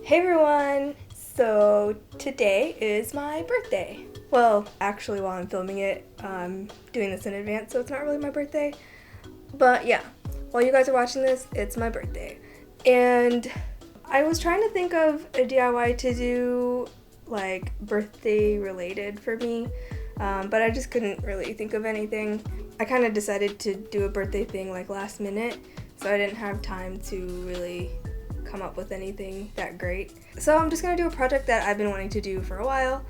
Hey everyone! So today is my birthday. Well, actually while I'm filming it, I'm doing this in advance, so it's not really my birthday. But yeah, while you guys are watching this, it's my birthday. And I was trying to think of a DIY to do, like, birthday related for me, but I just couldn't really think of anything. I kind of decided to do a birthday thing like last minute, so I didn't have time to really come up with anything that great. So I'm just gonna do a project that I've been wanting to do for a while,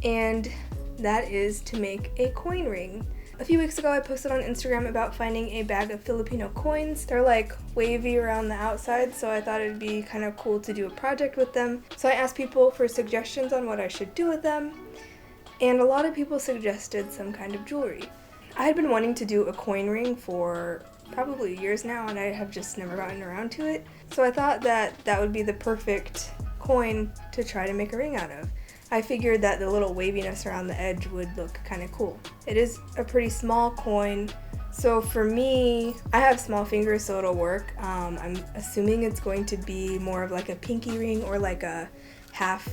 and that is to make a coin ring. A few weeks ago I posted on Instagram about finding a bag of Filipino coins. They're like wavy around the outside, so I thought it'd be kind of cool to do a project with them. So I asked people for suggestions on what I should do with them, and a lot of people suggested some kind of jewelry. I had been wanting to do a coin ring for probably years now, and I have just never gotten around to it. So I thought that that would be the perfect coin to try to make a ring out of. I figured that the little waviness around the edge would look kind of cool. It is a pretty small coin, so for me, I have small fingers, so it'll work. I'm assuming it's going to be more of like a pinky ring or like a half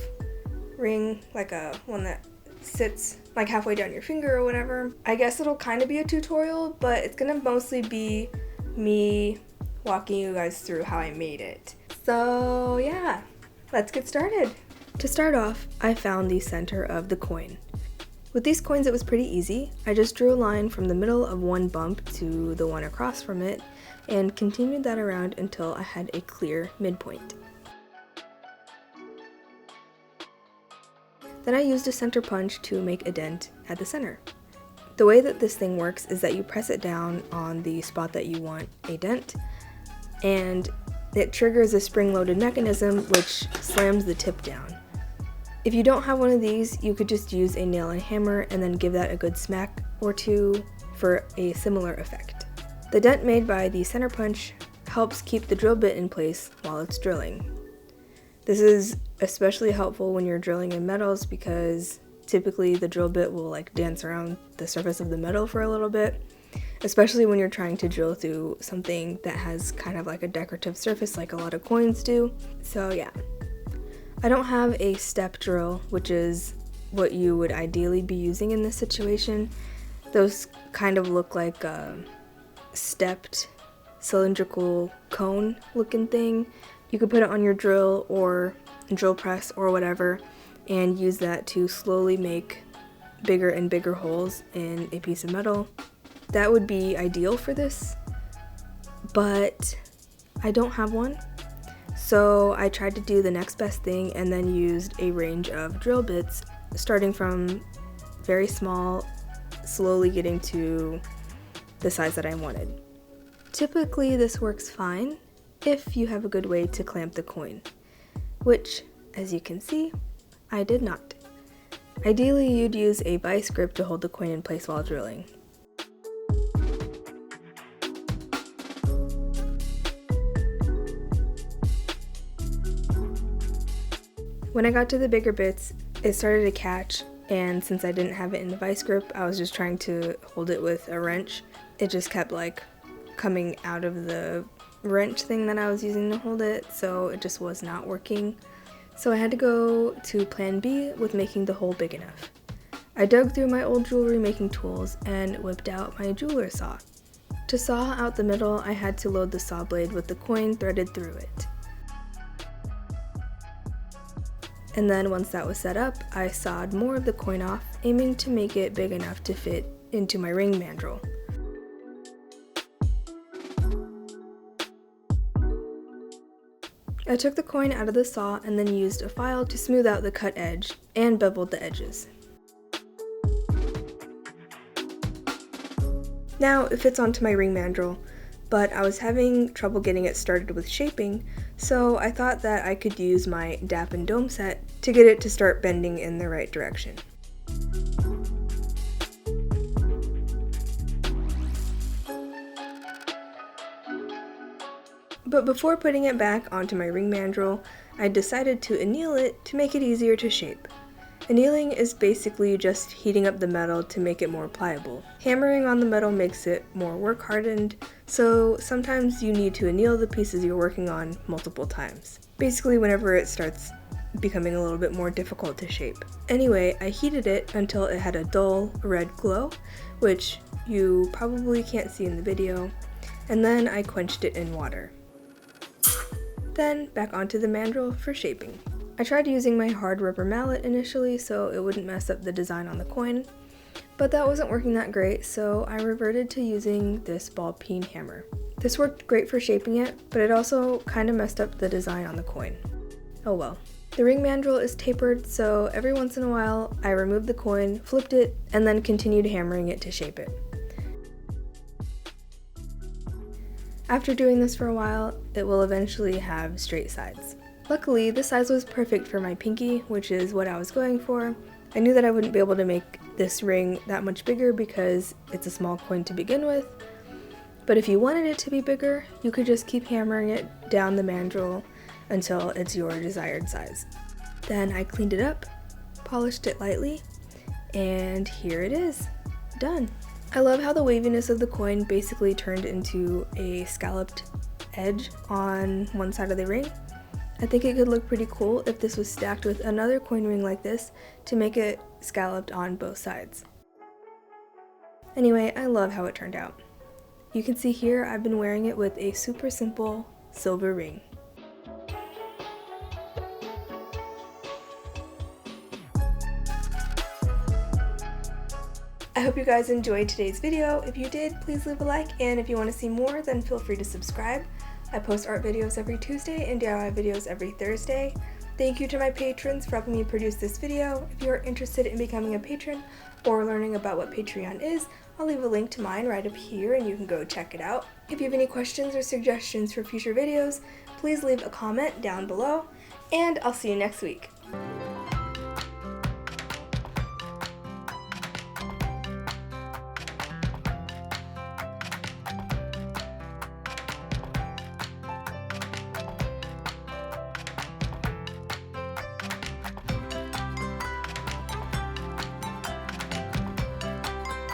ring, like a one that sits like halfway down your finger or whatever. I guess it'll kind of be a tutorial, but it's gonna mostly be me walking you guys through how I made it. So yeah, let's get started. To start off, I found the center of the coin. With these coins it was pretty easy. I just drew a line from the middle of one bump to the one across from it and continued that around until I had a clear midpoint. Then I used a center punch to make a dent at the center. The way that this thing works is that you press it down on the spot that you want a dent, and it triggers a spring-loaded mechanism which slams the tip down. If you don't have one of these, you could just use a nail and hammer and then give that a good smack or two for a similar effect. The dent made by the center punch helps keep the drill bit in place while it's drilling. This is especially helpful when you're drilling in metals because typically the drill bit will like dance around the surface of the metal for a little bit, especially when you're trying to drill through something that has kind of like a decorative surface like a lot of coins do. So yeah. I don't have a step drill, which is what you would ideally be using in this situation. Those kind of look like a stepped cylindrical cone looking thing. You could put it on your drill or drill press or whatever and use that to slowly make bigger and bigger holes in a piece of metal. That would be ideal for this, but I don't have one. So I tried to do the next best thing and then used a range of drill bits, starting from very small, slowly getting to the size that I wanted. Typically this works fine if you have a good way to clamp the coin, which, as you can see, I did not. Ideally, you'd use a vice grip to hold the coin in place while drilling. When I got to the bigger bits, it started to catch, and since I didn't have it in the vice grip, I was just trying to hold it with a wrench. It just kept like coming out of the wrench thing that I was using to hold it, so it just was not working. So I had to go to plan B with making the hole big enough. I dug through my old jewelry making tools and whipped out my jeweler's saw. To saw out the middle, I had to load the saw blade with the coin threaded through it. And then once that was set up, I sawed more of the coin off, aiming to make it big enough to fit into my ring mandrel. I took the coin out of the saw and then used a file to smooth out the cut edge and beveled the edges. Now it fits onto my ring mandrel, but I was having trouble getting it started with shaping, so I thought that I could use my dap and dome set to get it to start bending in the right direction. But before putting it back onto my ring mandrel, I decided to anneal it to make it easier to shape. Annealing is basically just heating up the metal to make it more pliable. Hammering on the metal makes it more work hardened, so sometimes you need to anneal the pieces you're working on multiple times. Basically whenever it starts becoming a little bit more difficult to shape. Anyway, I heated it until it had a dull red glow, which you probably can't see in the video, and then I quenched it in water. Then back onto the mandrel for shaping. I tried using my hard rubber mallet initially so it wouldn't mess up the design on the coin, but that wasn't working that great, so I reverted to using this ball peen hammer. This worked great for shaping it, but it also kind of messed up the design on the coin. Oh well. The ring mandrel is tapered, so every once in a while I removed the coin, flipped it, and then continued hammering it to shape it. After doing this for a while, it will eventually have straight sides. Luckily, the size was perfect for my pinky, which is what I was going for. I knew that I wouldn't be able to make this ring that much bigger because it's a small coin to begin with, but if you wanted it to be bigger, you could just keep hammering it down the mandrel until it's your desired size. Then I cleaned it up, polished it lightly, and here it is, done. I love how the waviness of the coin basically turned into a scalloped edge on one side of the ring. I think it could look pretty cool if this was stacked with another coin ring like this to make it scalloped on both sides. Anyway, I love how it turned out. You can see here I've been wearing it with a super simple silver ring. I hope you guys enjoyed today's video. If you did, please leave a like, and if you want to see more, then feel free to subscribe. I post art videos every Tuesday and DIY videos every Thursday. Thank you to my patrons for helping me produce this video. If you are interested in becoming a patron or learning about what Patreon is, I'll leave a link to mine right up here and you can go check it out. If you have any questions or suggestions for future videos, please leave a comment down below, and I'll see you next week.